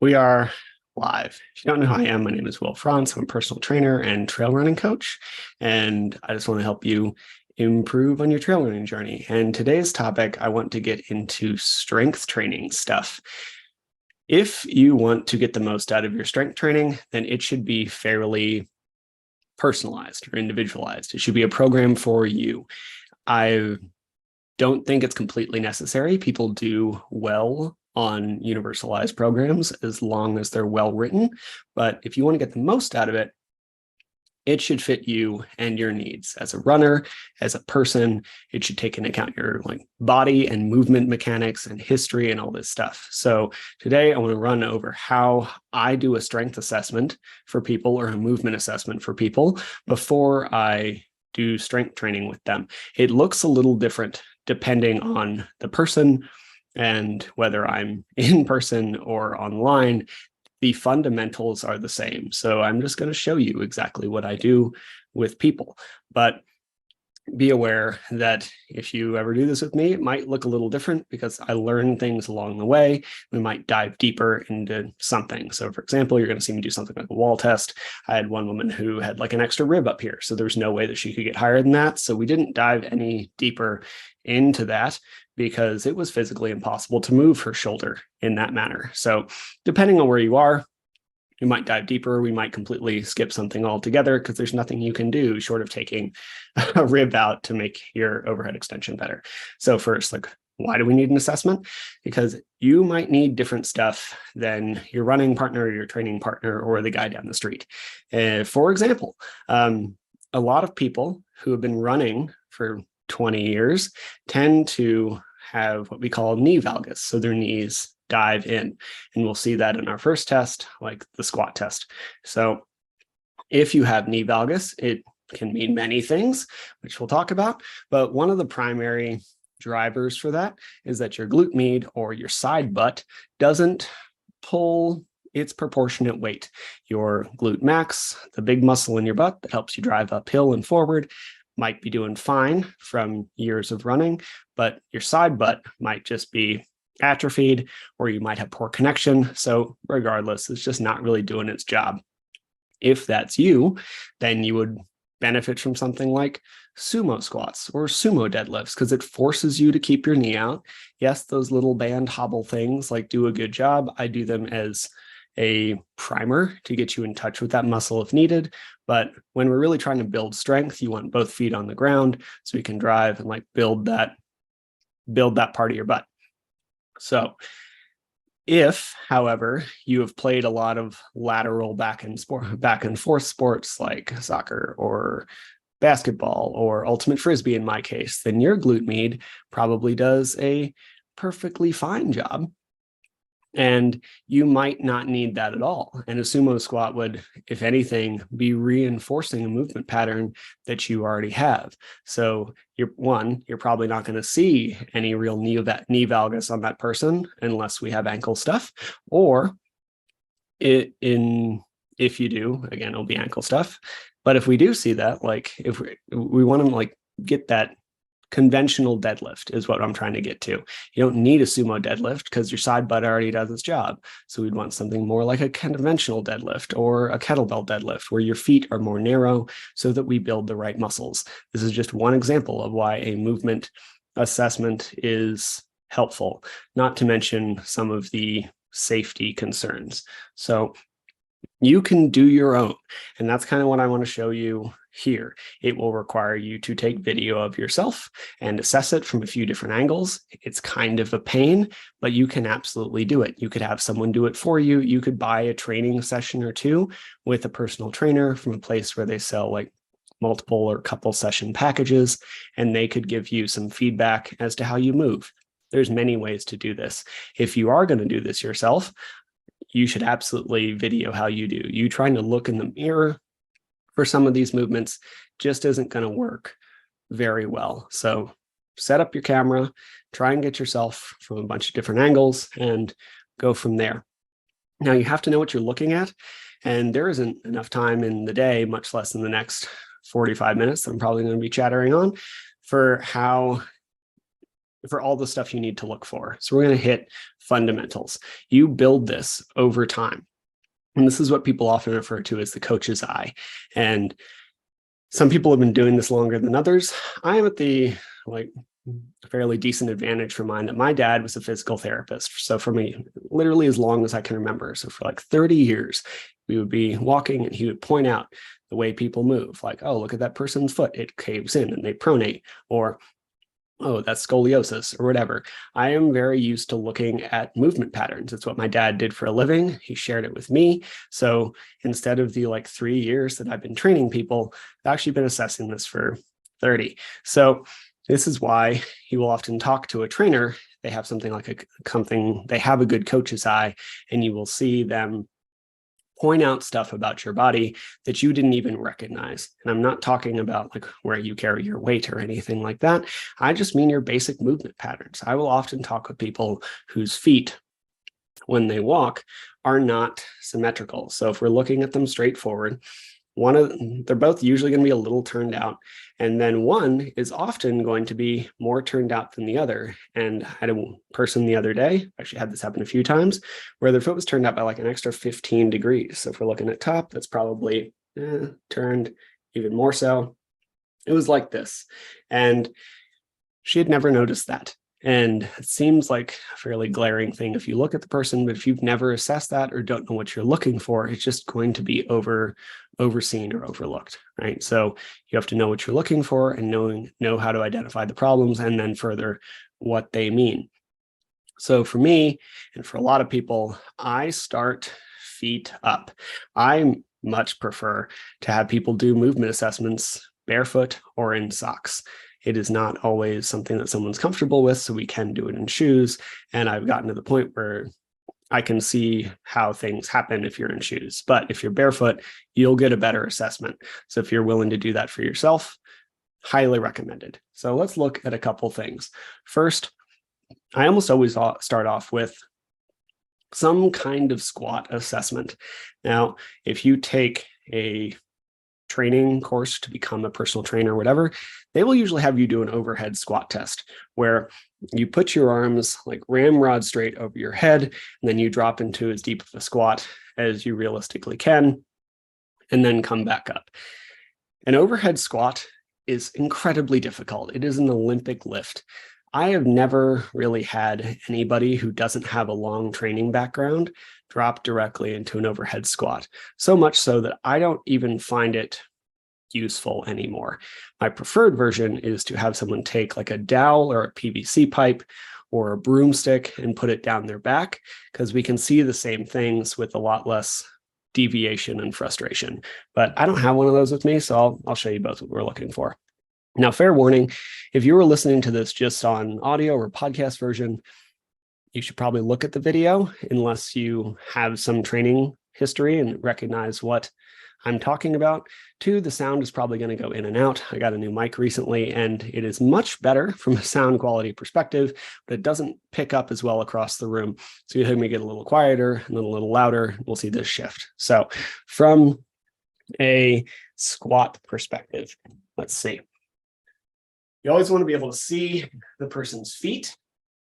We are live. If you don't know who I am, my name is Will Franz. I'm a personal trainer and trail running coach, and I just want to help you improve on your trail running journey. And today's topic, I want to get into strength training stuff. If you want to get the most out of your strength training, then it should be fairly personalized or individualized. It should be a program for you. I don't think it's completely necessary. People do well on universalized programs as long as they're well written. But if you want to get the most out of it, it should fit you and your needs as a runner, as a person. It should take into account your body and movement mechanics and history and all this stuff. So today I want to run over how I do a strength assessment for people or a movement assessment for people before I do strength training with them. It looks a little different depending on the person and whether I'm in person or online. The fundamentals are the same. So I'm just going to show you exactly what I do with people. But be aware that if you ever do this with me, it might look a little different because I learn things along the way. We might dive deeper into something. So for example, you're going to see me do something like a wall test. I had one woman who had like an extra rib up here. So there's no way that she could get higher than that. So we didn't dive any deeper into that because it was physically impossible to move her shoulder in that manner. So depending on where you are, we might dive deeper. We might completely skip something altogether because there's nothing you can do short of taking a rib out to make your overhead extension better. So first, why do we need an assessment? Because you might need different stuff than your running partner or your training partner or the guy down the street. For example, a lot of people who have been running for 20 years tend to have what we call knee valgus. So their knees dive in. And we'll see that in our first test, like the squat test. So if you have knee valgus, it can mean many things, which we'll talk about. But one of the primary drivers for that is that your glute med or your side butt doesn't pull its proportionate weight. Your glute max, the big muscle in your butt that helps you drive uphill and forward, might be doing fine from years of running, but your side butt might just be atrophied, or you might have poor connection. So regardless, it's just not really doing its job. If that's you, then you would benefit from something like sumo squats or sumo deadlifts because it forces you to keep your knee out. Yes, those little band hobble things do a good job. I do them as a primer to get you in touch with that muscle if needed. But when we're really trying to build strength, you want both feet on the ground so you can drive and build that part of your butt. So if, however, you have played a lot of lateral back and forth sports like soccer or basketball or ultimate frisbee in my case, then your glute med probably does a perfectly fine job. And you might not need that at all. And a sumo squat would, if anything, be reinforcing a movement pattern that you already have. So you're probably not going to see any real knee valgus on that person unless we have ankle stuff. Or if you do, again, it'll be ankle stuff. But if we do see that, if we want to get that conventional deadlift is what I'm trying to get to. You don't need a sumo deadlift because your side butt already does its job. So we'd want something more like a conventional deadlift or a kettlebell deadlift where your feet are more narrow so that we build the right muscles. This is just one example of why a movement assessment is helpful, not to mention some of the safety concerns. So you can do your own. And that's kind of what I want to show you here. It will require you to take video of yourself and assess it from a few different angles. It's kind of a pain, but you can absolutely do it. You could have someone do it for you. You could buy a training session or two with a personal trainer from a place where they sell multiple or couple session packages, and they could give you some feedback as to how you move. There's many ways to do this. If you are going to do this yourself, you should absolutely video how you do. You trying to look in the mirror for some of these movements just isn't going to work very well. So set up your camera, try and get yourself from a bunch of different angles and go from there. Now you have to know what you're looking at, and there isn't enough time in the day, much less in the next 45 minutes that I'm probably going to be chattering on, for how for all the stuff you need to look for. So we're going to hit fundamentals. You build this over time. And this is what people often refer to as the coach's eye. And some people have been doing this longer than others. I am at the fairly decent advantage for mine that my dad was a physical therapist. So for me, literally as long as I can remember. So for like 30 years, we would be walking and he would point out the way people move. Like, oh, look at that person's foot. It caves in and they pronate. Or, oh, that's scoliosis or whatever. I am very used to looking at movement patterns. It's what my dad did for a living. He shared it with me. So instead of the 3 years that I've been training people, I've actually been assessing this for 30. So this is why he will often talk to a trainer. They have something they have a good coach's eye, and you will see them point out stuff about your body that you didn't even recognize. And I'm not talking about where you carry your weight or anything like that. I just mean your basic movement patterns. I will often talk with people whose feet, when they walk, are not symmetrical. So if we're looking at them straight forward, they're both usually going to be a little turned out. And then one is often going to be more turned out than the other. And I had a person the other day, actually had this happen a few times, where their foot was turned out by an extra 15 degrees. So if we're looking at top, that's probably turned even more so. It was like this. And she had never noticed that. And it seems like a fairly glaring thing if you look at the person, but if you've never assessed that or don't know what you're looking for, it's just going to be overseen or overlooked, right? So you have to know what you're looking for and know how to identify the problems and then further what they mean. So for me, and for a lot of people, I start feet up. I much prefer to have people do movement assessments barefoot or in socks. It is not always something that someone's comfortable with, so we can do it in shoes. And I've gotten to the point where I can see how things happen if you're in shoes. But if you're barefoot, you'll get a better assessment. So if you're willing to do that for yourself, highly recommended. So let's look at a couple things. First, I almost always start off with some kind of squat assessment. Now, if you take a training course to become a personal trainer or whatever, they will usually have you do an overhead squat test where you put your arms ramrod straight over your head, and then you drop into as deep of a squat as you realistically can, and then come back up. An overhead squat is incredibly difficult. It is an Olympic lift. I have never really had anybody who doesn't have a long training background drop directly into an overhead squat. So much so that I don't even find it useful anymore. My preferred version is to have someone take a dowel or a PVC pipe or a broomstick and put it down their back, because we can see the same things with a lot less deviation and frustration. But I don't have one of those with me, so I'll show you both what we're looking for. Now, fair warning, if you were listening to this just on audio or podcast version, you should probably look at the video unless you have some training history and recognize what I'm talking about. Two, the sound is probably going to go in and out. I got a new mic recently, and it is much better from a sound quality perspective, but it doesn't pick up as well across the room. So you hear me get a little quieter and then a little louder. We'll see this shift. So from a squat perspective, let's see. You always want to be able to see the person's feet.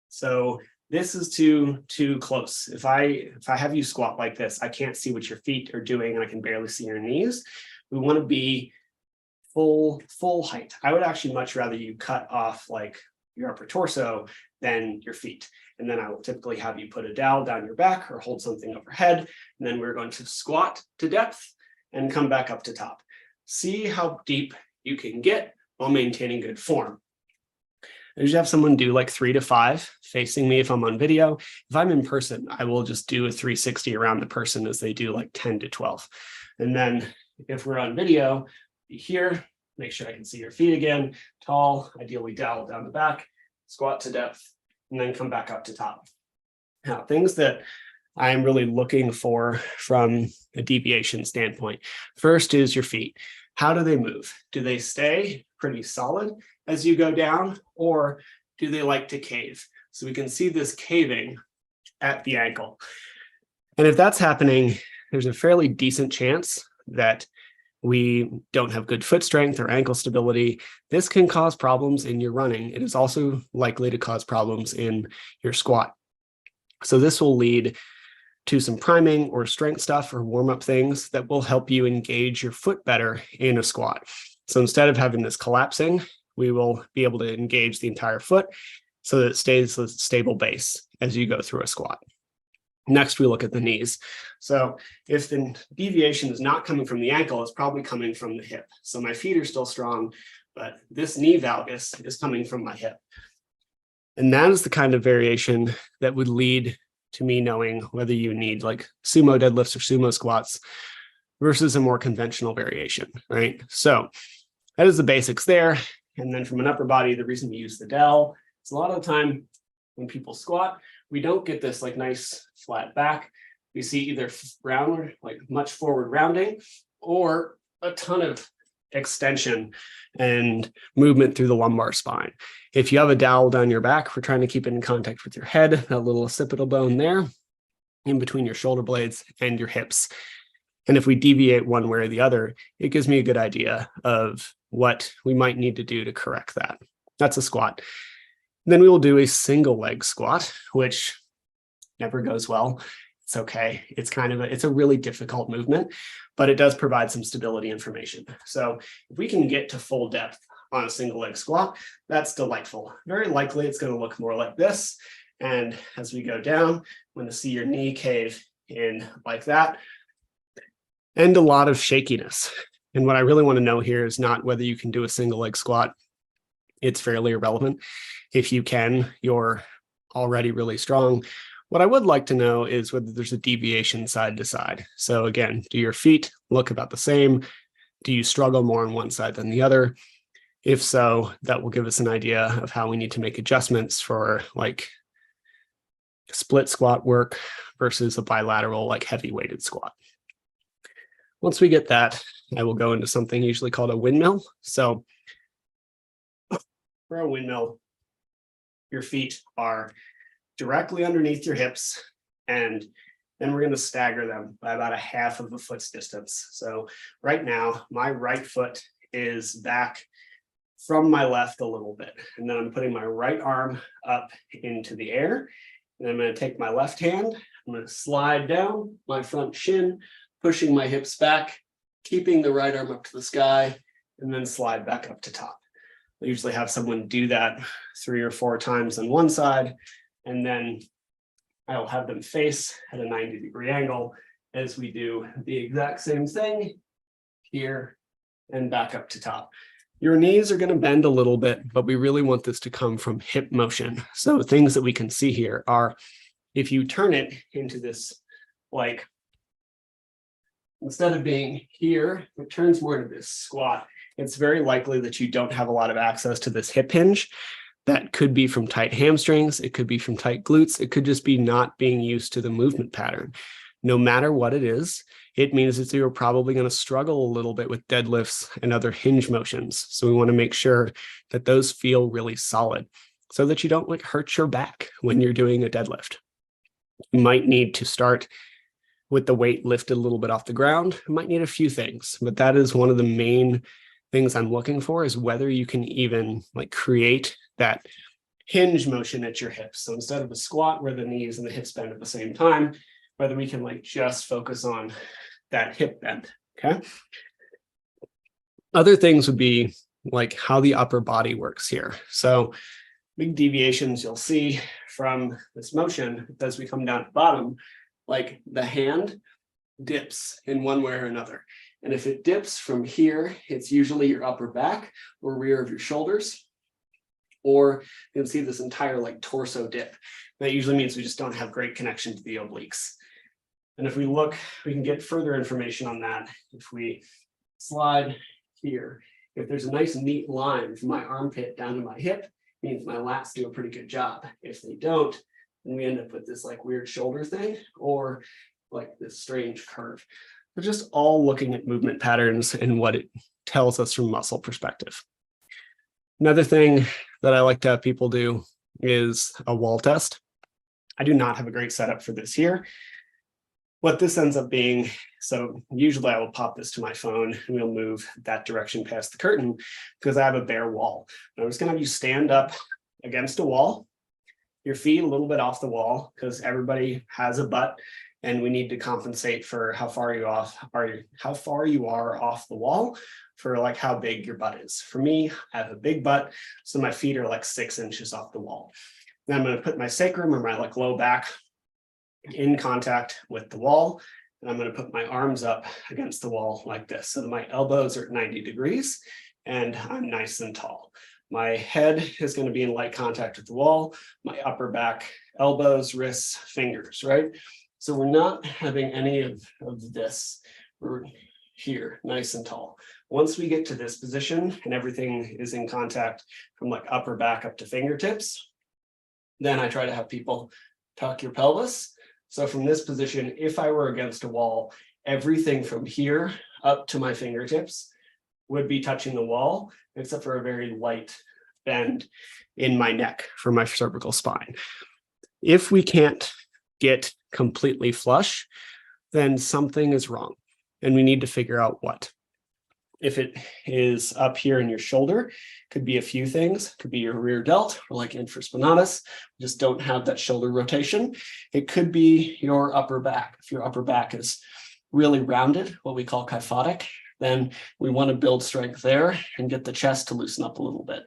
So this is too close. If I have you squat like this, I can't see what your feet are doing, and I can barely see your knees. We want to be full height. I would actually much rather you cut off your upper torso than your feet. And then I will typically have you put a dowel down your back or hold something overhead. And then we're going to squat to depth and come back up to top. See how deep you can get while maintaining good form. I usually have someone do 3 to 5 facing me if I'm on video. If I'm in person, I will just do a 360 around the person as they do 10 to 12. And then if we're on video, be here, make sure I can see your feet again, tall, ideally dowel down the back, squat to depth, and then come back up to top. Now, things that I'm really looking for from a deviation standpoint. First is your feet. How do they move? Do they stay pretty solid as you go down, or do they like to cave? So we can see this caving at the ankle. And if that's happening, there's a fairly decent chance that we don't have good foot strength or ankle stability, this can cause problems in your running. It is also likely to cause problems in your squat. So this will lead to some priming or strength stuff or warm-up things that will help you engage your foot better in a squat. So instead of having this collapsing, we will be able to engage the entire foot so that it stays a stable base as you go through a squat. Next, we look at the knees. So if the deviation is not coming from the ankle, it's probably coming from the hip. So my feet are still strong, but this knee valgus is coming from my hip. And that is the kind of variation that would lead to me knowing whether you need like sumo deadlifts or sumo squats versus a more conventional variation, right? So that is the basics there. And then from an upper body, the reason we use the dell is a lot of the time when people squat, we don't get this like nice flat back. We see either round, like much forward rounding, or a ton of extension and movement through the lumbar spine. If you have a dowel down your back, we're trying to keep it in contact with your head, that little occipital bone there in between your shoulder blades and your hips. And if we deviate one way or the other, it gives me a good idea of what we might need to do to correct that. That's a squat. Then we will do a single leg squat, which never goes well. It's okay. It's a really difficult movement, but it does provide some stability information. So if we can get to full depth on a single leg squat, that's delightful. Very likely it's going to look more like this. And as we go down, I'm going to see your knee cave in like that. And a lot of shakiness. And what I really want to know here is not whether you can do a single leg squat. It's fairly irrelevant. If you can, you're already really strong. What I would like to know is whether there's a deviation side to side. So again, do your feet look about the same? Do you struggle more on one side than the other? If so, that will give us an idea of how we need to make adjustments for like split squat work versus a bilateral, like heavy weighted squat. Once we get that, I will go into something usually called a windmill. So for a windmill, your feet are directly underneath your hips, and then we're going to stagger them by about a half of a foot's distance. So right now, my right foot is back from my left a little bit, and then I'm putting my right arm up into the air, and I'm going to take my left hand, I'm going to slide down my front shin, pushing my hips back, keeping the right arm up to the sky, and then slide back up to top. I usually have someone do that 3 or 4 times on one side, and then I'll have them face at a 90-degree angle as we do the exact same thing here and back up to top. Your knees are going to bend a little bit, but we really want this to come from hip motion. So things that we can see here are if you turn it into this, like, instead of being here, it turns more into this squat. It's very likely that you don't have a lot of access to this hip hinge. That could be from tight hamstrings. It could be from tight glutes. It could just be not being used to the movement pattern. No matter what it is, it means that you're probably going to struggle a little bit with deadlifts and other hinge motions. So we want to make sure that those feel really solid so that you don't like hurt your back when you're doing a deadlift. You might need to start with the weight lifted a little bit off the ground. You might need a few things, but that is one of the main things I'm looking for, is whether you can even like create that hinge motion at your hips. So instead of a squat where the knees and the hips bend at the same time, whether we can like just focus on that hip bend, okay? Other things would be like how the upper body works here. So big deviations you'll see from this motion as we come down to the bottom, like the hand dips in one way or another. And if it dips from here, it's usually your upper back or rear of your shoulders, or you can see this entire like torso dip. That usually means we just don't have great connection to the obliques. And if we look, we can get further information on that. If we slide here, if there's a nice neat line from my armpit down to my hip, means my lats do a pretty good job. If they don't, then we end up with this like weird shoulder thing or like this strange curve. We're just all looking at movement patterns and what it tells us from muscle perspective. Another thing that I like to have people do is a wall test. I do not have a great setup for this here. what this ends up being, so usually I will pop this to my phone and we'll move that direction past the curtain because I have a bare wall. And I'm just going to have you stand up against a wall, your feet a little bit off the wall because everybody has a butt and we need to compensate for how far you are off the wall for like how big your butt is. For me, I have a big butt, so my feet are like 6 inches off the wall. Then I'm going to put my sacrum or my like low back in contact with the wall. And I'm going to put my arms up against the wall like this. So that my elbows are at 90 degrees and I'm nice and tall. My head is going to be in light contact with the wall, my upper back, elbows, wrists, fingers, right? So we're not having any of this. We're here, nice and tall. Once we get to this position and everything is in contact from like upper back up to fingertips, then I try to have people tuck your pelvis. So from this position, if I were against a wall, everything from here up to my fingertips would be touching the wall, except for a very light bend in my neck for my cervical spine. If we can't get completely flush, then something is wrong and we need to figure out what. If it is up here in your shoulder, could be a few things. Could be your rear delt or like infraspinatus. Just don't have that shoulder rotation. It could be your upper back. If your upper back is really rounded, what we call kyphotic, then we want to build strength there and get the chest to loosen up a little bit.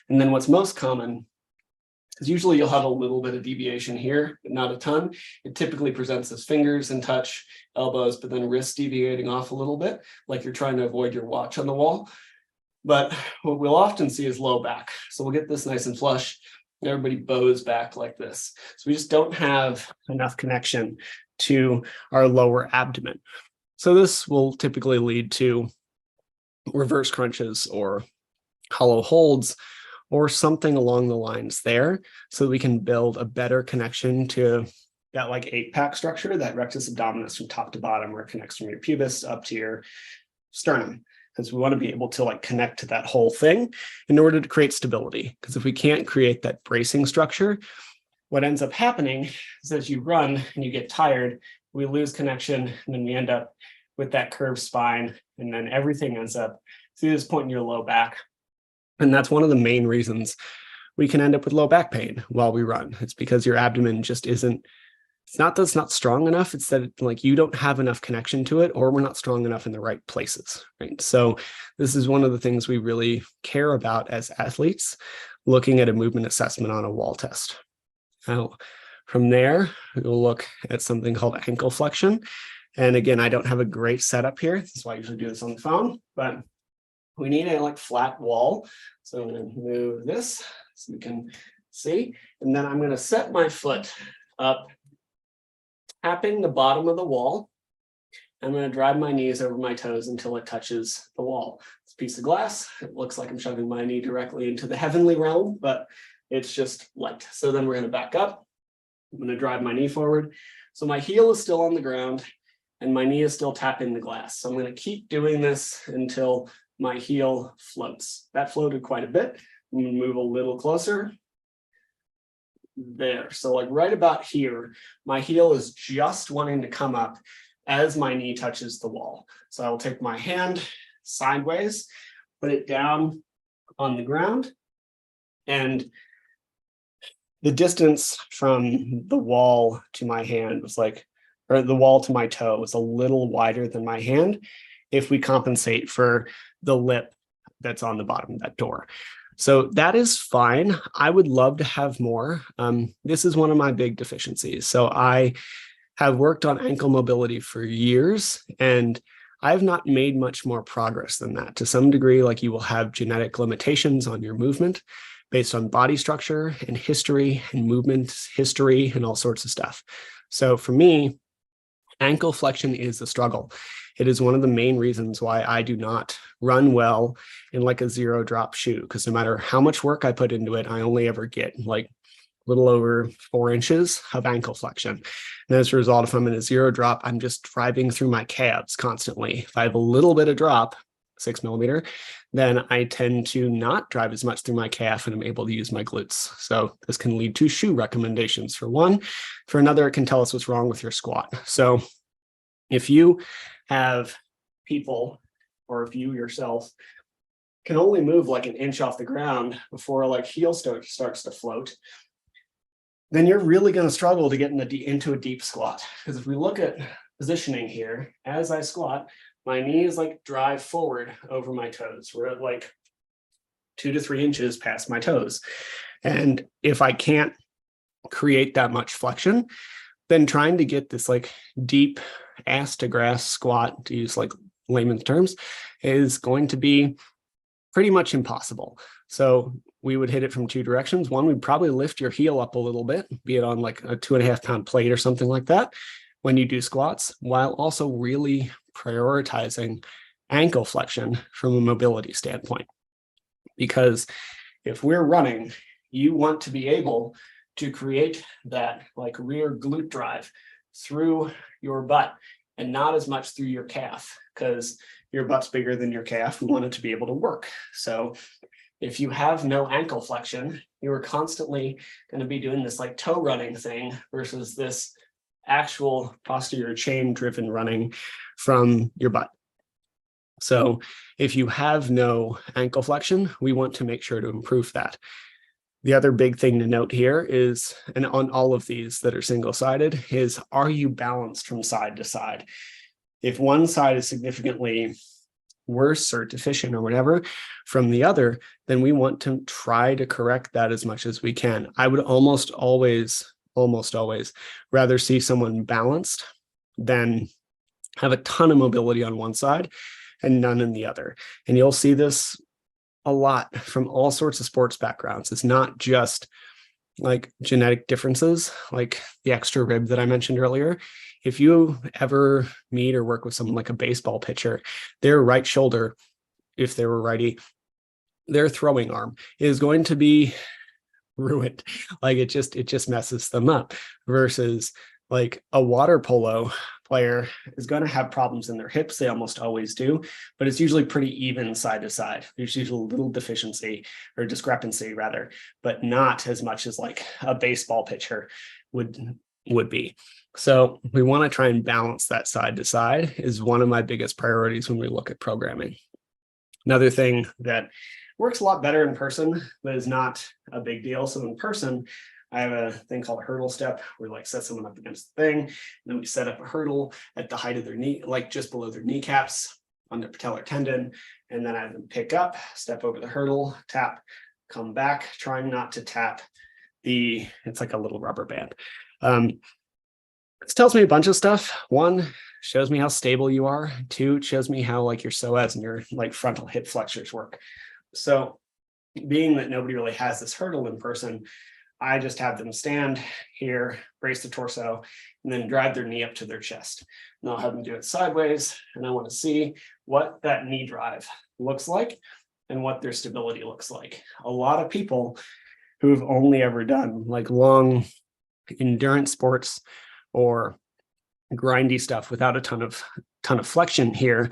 And then what's most common is usually you'll have a little bit of deviation here, but not a ton. It typically presents as fingers and touch, elbows, but then wrists deviating off a little bit, like you're trying to avoid your watch on the wall. But what we'll often see is low back. So we'll get this nice and flush, and everybody bows back like this. So we just don't have enough connection to our lower abdomen. So this will typically lead to reverse crunches or hollow holds, or something along the lines there, so we can build a better connection to that like 8-pack structure, that rectus abdominis from top to bottom, where it connects from your pubis up to your sternum. Because we want to be able to like connect to that whole thing in order to create stability. Because if we can't create that bracing structure, what ends up happening is as you run and you get tired, we lose connection, and then we end up with that curved spine, and then everything ends up through this point in your low back. And that's one of the main reasons we can end up with low back pain while we run. It's because your abdomen just isn't, it's not that it's not strong enough, it's that like you don't have enough connection to it, or we're not strong enough in the right places, right? So this is one of the things we really care about as athletes, looking at a movement assessment on a wall test. Now, from there, we'll look at something called ankle flexion. And again, I don't have a great setup here. This is why I usually do this on the phone, but we need a like flat wall. So I'm going to move this so we can see. And then I'm going to set my foot up, tapping the bottom of the wall. I'm going to drive my knees over my toes until it touches the wall. It's a piece of glass. It looks like I'm shoving my knee directly into the heavenly realm, but it's just light. So then we're going to back up. I'm going to drive my knee forward. So my heel is still on the ground and my knee is still tapping the glass. So I'm going to keep doing this until my heel floats. That floated quite a bit. I'm going to move a little closer. There. So like right about here, my heel is just wanting to come up as my knee touches the wall. So I will take my hand sideways, put it down on the ground, and the distance from the wall to my hand was like, or the wall to my toe was a little wider than my hand if we compensate for the lip that's on the bottom of that door. So that is fine. I would love to have more. This is one of my big deficiencies. So I have worked on ankle mobility for years, and I've not made much more progress than that. To some degree, like you will have genetic limitations on your movement based on body structure and history and movement history and all sorts of stuff. So for me, ankle flexion is a struggle. It is one of the main reasons why I do not run well in like a 0 drop shoe, because no matter how much work I put into it, I only ever get like a little over 4 inches of ankle flexion. And as a result, if I'm in a 0 drop, I'm just driving through my calves constantly. If I have a little bit of drop, 6 millimeter, then I tend to not drive as much through my calf and I'm able to use my glutes. So this can lead to shoe recommendations for one. For another, it can tell us what's wrong with your squat. So If you have people, or if you yourself can only move like an inch off the ground before like heel starts to float, then you're really going to struggle to get into a deep squat. Because if we look at positioning here, as I squat, my knees like drive forward over my toes. We're at like 2 to 3 inches past my toes. And if I can't create that much flexion, then trying to get this like deep ass to grass squat, to use like layman's terms, is going to be pretty much impossible. So we would hit it from 2 directions. One, we'd probably lift your heel up a little bit, be it on like a 2.5 pound plate or something like that when you do squats, while also really prioritizing ankle flexion from a mobility standpoint. Because if we're running, you want to be able to create that like rear glute drive through your butt and not as much through your calf, because your butt's bigger than your calf. We want it to be able to work. So if you have no ankle flexion, you are constantly going to be doing this like toe running thing versus this actual posterior chain driven running from your butt. So if you have no ankle flexion, we want to make sure to improve that. The other big thing to note here is, and on all of these that are single-sided, is are you balanced from side to side? If one side is significantly worse or deficient or whatever from the other, then we want to try to correct that as much as we can. I would almost always rather see someone balanced than have a ton of mobility on one side and none in the other. And you'll see this a lot from all sorts of sports backgrounds. It's not just like genetic differences, like the extra rib that I mentioned earlier. If you ever meet or work with someone like a baseball pitcher, their right shoulder, if they were righty, their throwing arm is going to be ruined. Like it just messes them up, versus like a water polo player is going to have problems in their hips. They almost always do, but it's usually pretty even side to side. There's usually a little deficiency or discrepancy rather, but not as much as like a baseball pitcher would be. So we want to try and balance that side to side is one of my biggest priorities when we look at programming. Another thing that works a lot better in person, but is not a big deal. So in person, I have a thing called a hurdle step where we like set someone up against the thing. And then we set up a hurdle at the height of their knee, like just below their kneecaps on their patellar tendon. And then I have them pick up, step over the hurdle, tap, come back, trying not to tap it's like a little rubber band. This tells me a bunch of stuff. One, shows me how stable you are. Two, it shows me how like your psoas and your like frontal hip flexors work. So being that nobody really has this hurdle in person, I just have them stand here, brace the torso, and then drive their knee up to their chest. And I'll have them do it sideways. And I want to see what that knee drive looks like and what their stability looks like. A lot of people who have only ever done like long endurance sports or grindy stuff without a ton of flexion here,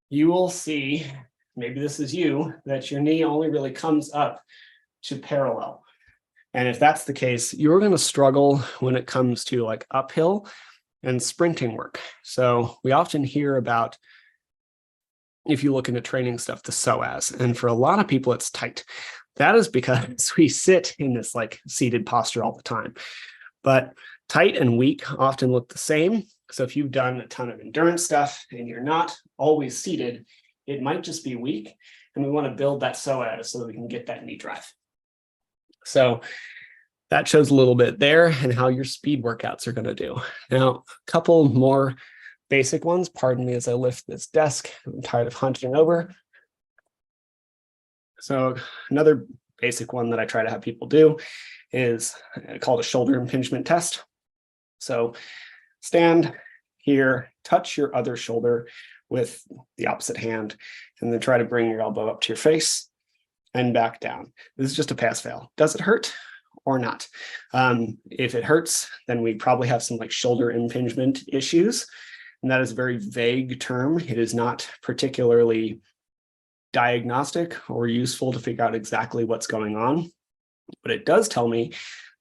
you will see, maybe this is you, that your knee only really comes up to parallel. And if that's the case, you're going to struggle when it comes to like uphill and sprinting work. So we often hear about, if you look into training stuff, the psoas. And for a lot of people, it's tight. That is because we sit in this like seated posture all the time. But tight and weak often look the same. So if you've done a ton of endurance stuff and you're not always seated, it might just be weak. And we want to build that psoas so that we can get that knee drive. So that shows a little bit there and how your speed workouts are going to do. Now, a couple more basic ones. Pardon me as I lift this desk. I'm tired of hunching over. So another basic one that I try to have people do is called a shoulder impingement test. So stand here, touch your other shoulder with the opposite hand, and then try to bring your elbow up to your face and back down. This is just a pass fail. Does it hurt or not? If it hurts, then we probably have some like shoulder impingement issues. And that is a very vague term. It is not particularly diagnostic or useful to figure out exactly what's going on. But it does tell me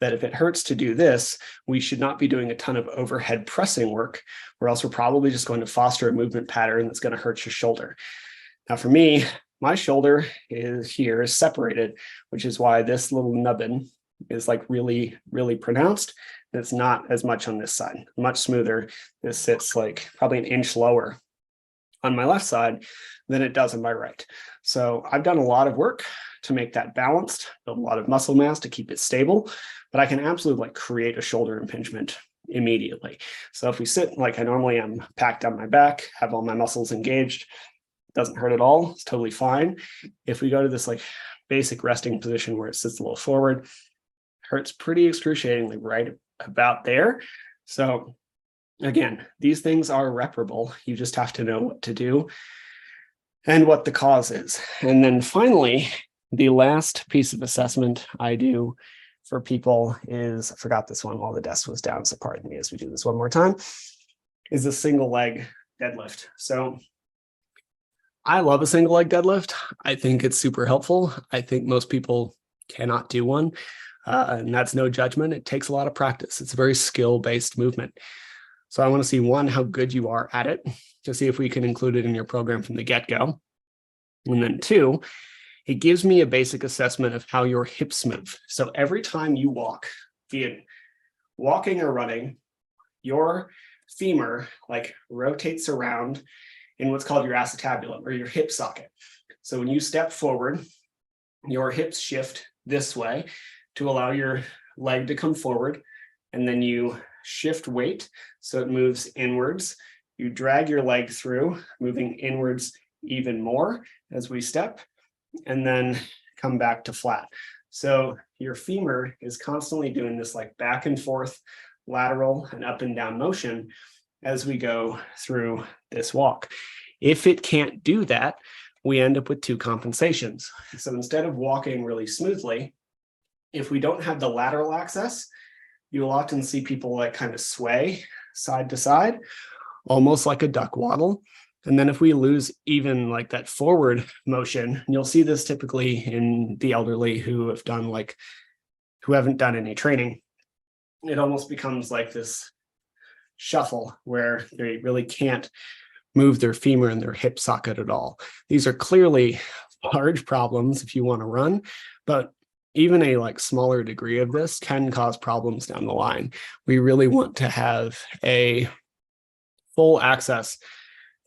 that if it hurts to do this, we should not be doing a ton of overhead pressing work, or else we're probably just going to foster a movement pattern that's going to hurt your shoulder. Now, for me, my shoulder is separated, which is why this little nubbin is like really, really pronounced. And it's not as much on this side, much smoother. This sits like probably an inch lower on my left side than it does on my right. So I've done a lot of work to make that balanced, build a lot of muscle mass to keep it stable, but I can absolutely like create a shoulder impingement immediately. So if we sit like I normally am, packed down my back, have all my muscles engaged, doesn't hurt at all, it's totally fine. If we go to this like basic resting position where it sits a little forward, hurts pretty excruciatingly right about there. So again, these things are reparable. You just have to know what to do and what the cause is. And then finally, the last piece of assessment I do for people is, I forgot this one while the desk was down, so pardon me as we do this one more time, is a single leg deadlift. So I love a single leg deadlift. I think it's super helpful. I think most people cannot do one, and that's no judgment. It takes a lot of practice. It's a very skill-based movement. So I want to see, one, how good you are at it, to see if we can include it in your program from the get-go. And then two, it gives me a basic assessment of how your hips move. So every time you walk, be it walking or running, your femur like rotates around in what's called your acetabulum or your hip socket. So when you step forward, your hips shift this way to allow your leg to come forward, and then you shift weight so it moves inwards. You drag your leg through, moving inwards even more as we step, and then come back to flat. So your femur is constantly doing this like back and forth, lateral and up and down motion as we go through this walk. If it can't do that, we end up with two compensations. So instead of walking really smoothly, if we don't have the lateral access, you'll often see people like kind of sway side to side, almost like a duck waddle. And then if we lose even like that forward motion, and you'll see this typically in the elderly who haven't done any training, it almost becomes like this shuffle where they really can't move their femur and their hip socket at all. These are clearly large problems if you want to run, but even a like smaller degree of this can cause problems down the line. We really want to have a full access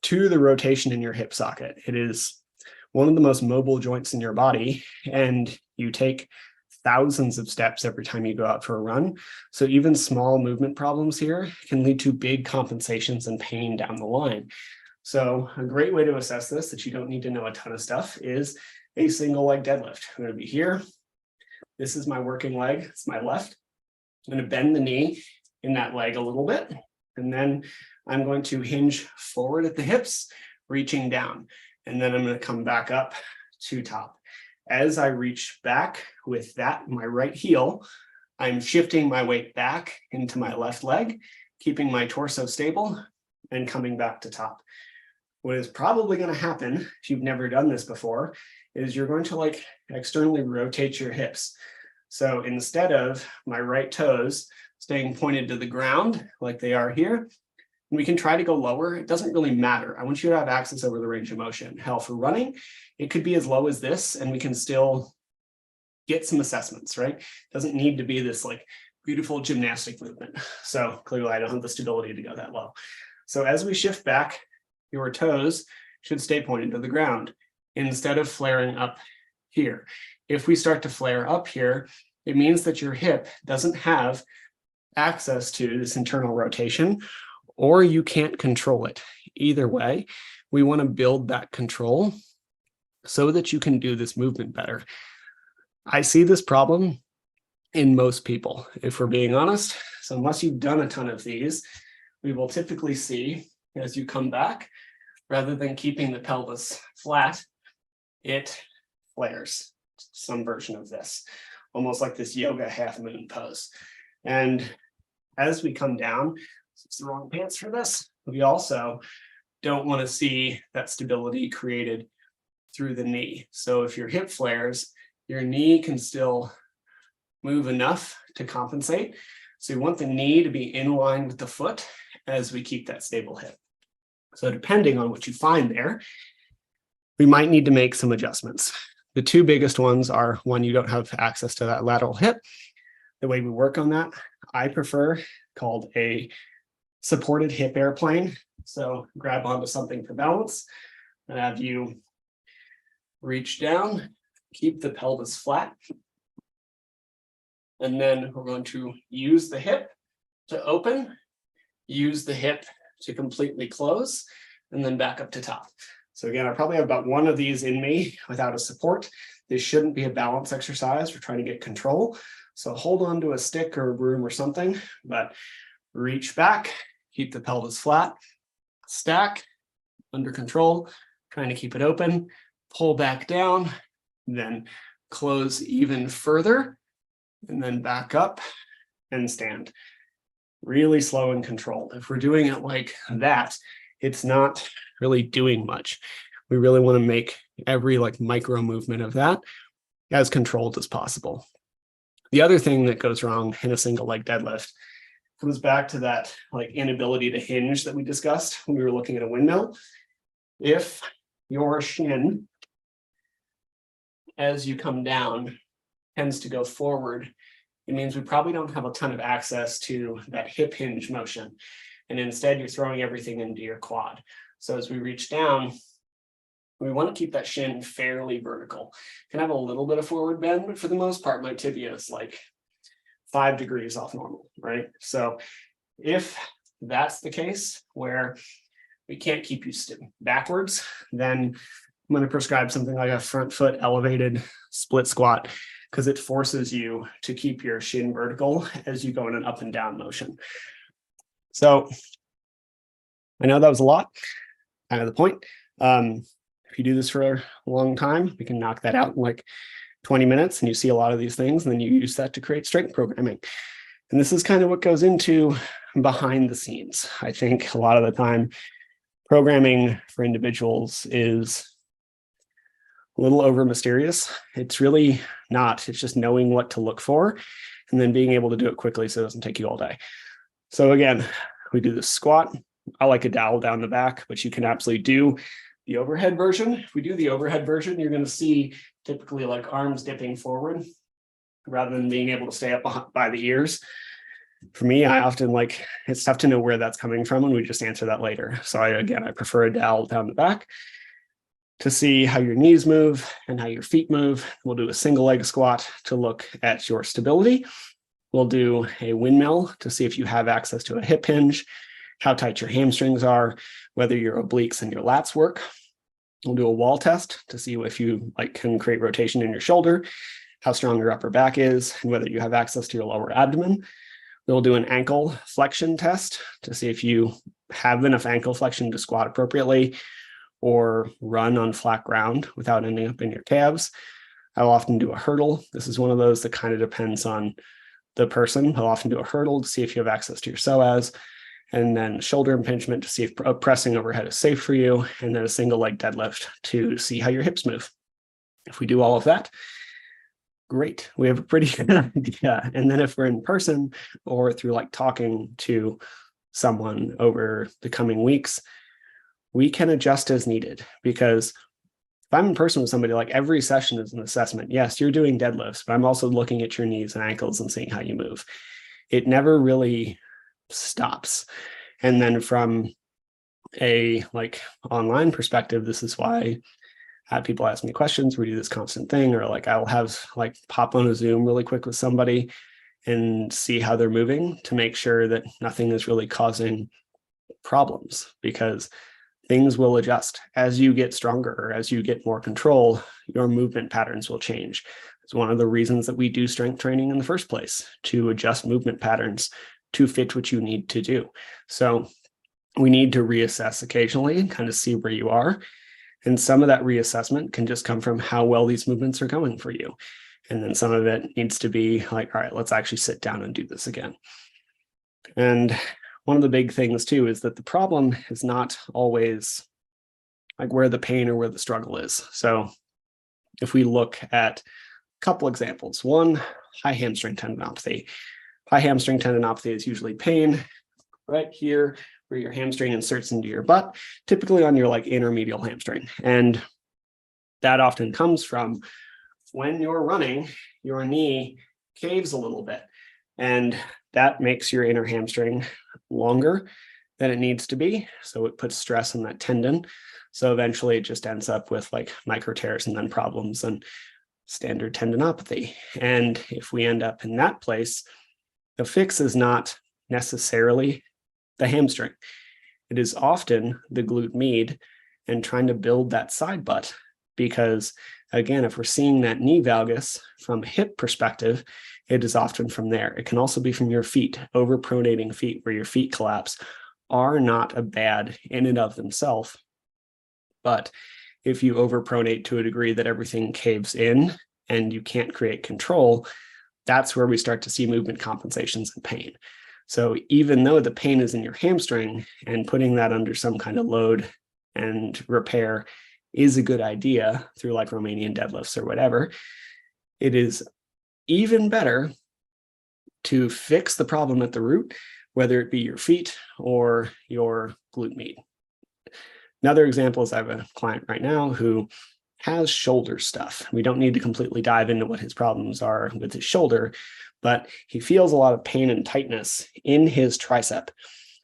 to the rotation in your hip socket. It is one of the most mobile joints in your body, and you take thousands of steps every time you go out for a run. So even small movement problems here can lead to big compensations and pain down the line. So a great way to assess this, that you don't need to know a ton of stuff, is a single leg deadlift. I'm going to be here. This is my working leg. It's my left. I'm going to bend the knee in that leg a little bit, and then I'm going to hinge forward at the hips, reaching down, and then I'm going to come back up to top. As I reach back with that, my right heel, I'm shifting my weight back into my left leg, keeping my torso stable and coming back to top. What is probably going to happen if you've never done this before is you're going to like externally rotate your hips. So instead of my right toes staying pointed to the ground like they are here, we can try to go lower. It doesn't really matter. I want you to have access over the range of motion. Hell, for running, it could be as low as this, and we can still get some assessments, right? It doesn't need to be this like beautiful gymnastic movement. So clearly I don't have the stability to go that low. So as we shift back, your toes should stay pointed to the ground instead of flaring up here. If we start to flare up here, it means that your hip doesn't have access to this internal rotation, or you can't control it. Either way, we want to build that control so that you can do this movement better. I see this problem in most people, if we're being honest. So unless you've done a ton of these, we will typically see as you come back, rather than keeping the pelvis flat, it flares, some version of this, almost like this yoga half moon pose. And as we come down, it's the wrong pants for this. We also don't want to see that stability created through the knee. So if your hip flares, your knee can still move enough to compensate. So we want the knee to be in line with the foot as we keep that stable hip. So depending on what you find there, we might need to make some adjustments. The two biggest ones are, one, you don't have access to that lateral hip. The way we work on that, I prefer, called a supported hip airplane. So grab onto something for balance and have you reach down, keep the pelvis flat. And then we're going to use the hip to open, use the hip to completely close, and then back up to top. So again, I probably have about one of these in me without a support. This shouldn't be a balance exercise. We're trying to get control. So hold on to a stick or a broom or something, but reach back, keep the pelvis flat, stack, under control, trying to keep it open, pull back down, then close even further, and then back up and stand. Really slow and controlled. If we're doing it like that, it's not really doing much. We really want to make every micro movement of that as controlled as possible. The other thing that goes wrong in a single leg deadlift comes back to that inability to hinge that we discussed when we were looking at a windmill. If your shin, as you come down, tends to go forward, it means we probably don't have a ton of access to that hip hinge motion. And instead, you're throwing everything into your quad. So as we reach down, we want to keep that shin fairly vertical. Can have a little bit of forward bend, but for the most part, my tibia is 5 degrees off normal, right? So if that's the case where we can't keep you backwards, then I'm going to prescribe something like a front foot elevated split squat, because it forces you to keep your shin vertical as you go in an up and down motion. So I know that was a lot, kind of the point. If you do this for a long time, we can knock that out in 20 minutes and you see a lot of these things, and then you use that to create strength programming. And this is kind of what goes into behind the scenes. I think a lot of the time, programming for individuals is a little over mysterious. It's really not. It's just knowing what to look for and then being able to do it quickly so it doesn't take you all day. So again, we do the squat. I like a dowel down the back, but you can absolutely do the overhead version. If we do the overhead version, you're going to see typically arms dipping forward rather than being able to stay up by the ears. For me, I often it's tough to know where that's coming from, and we just answer that later. So I prefer a dowel down the back to see how your knees move and how your feet move. We'll do a single leg squat to look at your stability. We'll do a windmill to see if you have access to a hip hinge, how tight your hamstrings are, whether your obliques and your lats work. We'll do a wall test to see if you can create rotation in your shoulder, how strong your upper back is, and whether you have access to your lower abdomen. We'll do an ankle flexion test to see if you have enough ankle flexion to squat appropriately or run on flat ground without ending up in your calves. I'll often do a hurdle. This is one of those that kind of depends on the person. I'll often do a hurdle to see if you have access to your psoas, and then shoulder impingement to see if pressing overhead is safe for you, and then a single leg deadlift to see how your hips move. If we do all of that, great. We have a pretty good idea. And then if we're in person or through talking to someone over the coming weeks, we can adjust as needed. Because if I'm in person with somebody, every session is an assessment. Yes, you're doing deadlifts, but I'm also looking at your knees and ankles and seeing how you move. It never really stops. And then from a online perspective, this is why I have people ask me questions. We do this constant thing, or I'll have pop on a Zoom really quick with somebody and see how they're moving to make sure that nothing is really causing problems, because things will adjust as you get stronger or as you get more control. Your movement patterns will change. It's one of the reasons that we do strength training in the first place, to adjust movement patterns to fit what you need to do. So we need to reassess occasionally and kind of see where you are. And some of that reassessment can just come from how well these movements are going for you. And then some of it needs to be all right, let's actually sit down and do this again. And one of the big things too is that the problem is not always where the pain or where the struggle is. So if we look at couple examples. One, high hamstring tendinopathy. High hamstring tendinopathy is usually pain right here where your hamstring inserts into your butt, typically on your like intermedial hamstring. And that often comes from when you're running, your knee caves a little bit, and that makes your inner hamstring longer than it needs to be. So it puts stress on that tendon. So eventually it just ends up with like micro tears and then problems and standard tendinopathy. And if we end up in that place, the fix is not necessarily the hamstring. It is often the glute med and trying to build that side butt. Because again, if we're seeing that knee valgus from a hip perspective, it is often from there. It can also be from your feet. Overpronating feet where your feet collapse are not a bad in and of themselves. But if you overpronate to a degree that everything caves in and you can't create control, that's where we start to see movement compensations and pain. So even though the pain is in your hamstring, and putting that under some kind of load and repair is a good idea through like Romanian deadlifts or whatever, it is even better to fix the problem at the root, whether it be your feet or your glute med. Another example is I have a client right now who has shoulder stuff. We don't need to completely dive into what his problems are with his shoulder, but he feels a lot of pain and tightness in his tricep.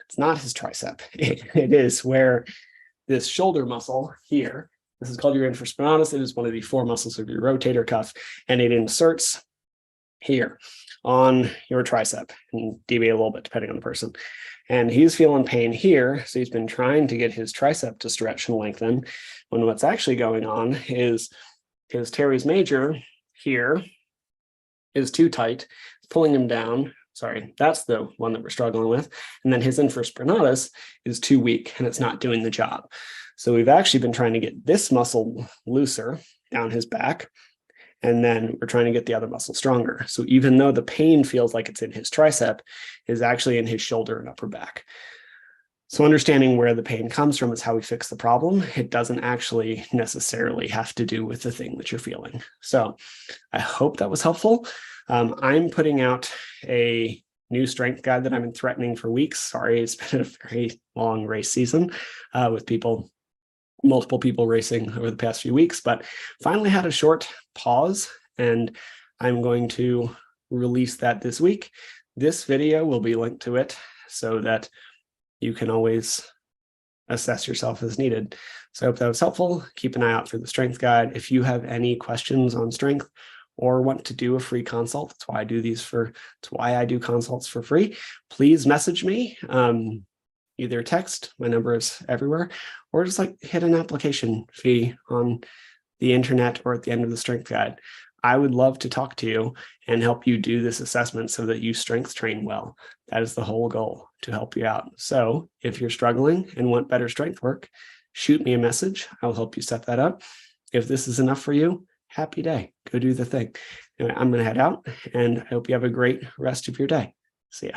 It's not his tricep. It is where this shoulder muscle here, this is called your infraspinatus. It is one of the four muscles of your rotator cuff, and it inserts here on your tricep and deviate a little bit depending on the person. And he's feeling pain here. So he's been trying to get his tricep to stretch and lengthen, when what's actually going on is his teres major here is too tight. It's pulling him down. Sorry, that's the one that we're struggling with. And then his infraspinatus is too weak and it's not doing the job. So we've actually been trying to get this muscle looser down his back, and then we're trying to get the other muscle stronger. So even though the pain feels like it's in his tricep, it is actually in his shoulder and upper back. So understanding where the pain comes from is how we fix the problem. It doesn't actually necessarily have to do with the thing that you're feeling. So I hope that was helpful. I'm putting out a new strength guide that I've been threatening for weeks. Sorry, it's been a very long race season with multiple people racing over the past few weeks, but finally had a short pause, and I'm going to release that this week. This video will be linked to it so that you can always assess yourself as needed. So I hope that was helpful. Keep an eye out for the strength guide. If you have any questions on strength or want to do a free consult, that's why I do consults for free, please message me. Either text, my number is everywhere, or just like hit an application fee on the internet or at the end of the strength guide. I would love to talk to you and help you do this assessment so that you strength train well. That is the whole goal, to help you out. So if you're struggling and want better strength work, shoot me a message. I'll help you set that up. If this is enough for you, happy day. Go do the thing. Anyway, I'm going to head out, and I hope you have a great rest of your day. See ya.